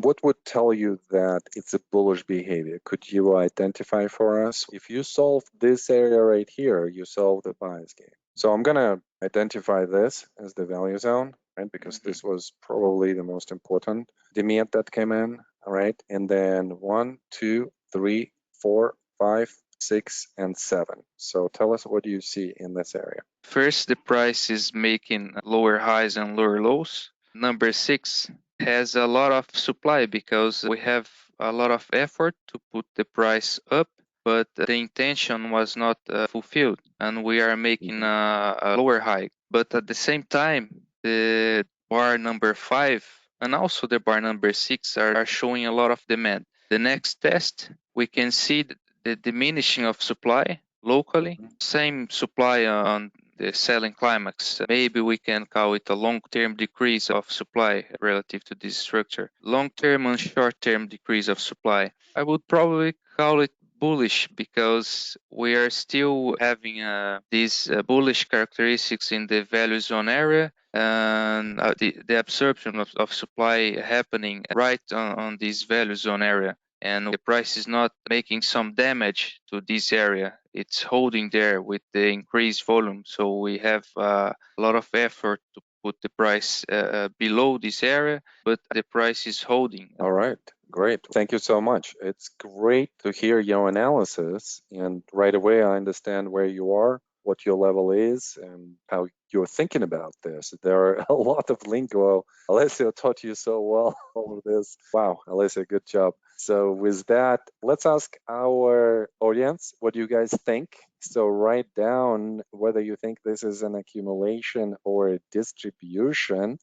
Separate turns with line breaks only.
What would tell you that it's a bullish behavior? Could you identify for us? If you solve this area right here, you solve the bias game. So I'm gonna identify this as the value zone, right? Because this was probably the most important demand that came in, all right? And then 1, 2, 3, 4, 5, 6, and 7. So tell us what you see in this area.
First, the price is making lower highs and lower lows. Number 6 has a lot of supply because we have a lot of effort to put the price up, but the intention was not fulfilled, and we are making a lower high. But at the same time, the bar number 5 and also the bar number 6 are showing a lot of demand. The next test, we can see the diminishing of supply locally, same supply on the selling climax. Maybe we can call it a long-term decrease of supply relative to this structure. Long-term and short-term decrease of supply. I would probably call it bullish because we are still having these bullish characteristics in the value zone area, and the absorption of supply happening right on this value zone area, and the price is not making some damage to this area. It's holding there with the increased volume. So we have a lot of effort to put the price below this area, but the price is holding.
All right, great. Thank you so much. It's great to hear your analysis, and right away I understand where you are, what your level is, and how you're thinking about this. There are a lot of lingo. Alessio taught you so well all of this. Wow, Alessio, good job. So with that, let's ask our audience what you guys think. So write down whether you think this is an accumulation or a distribution.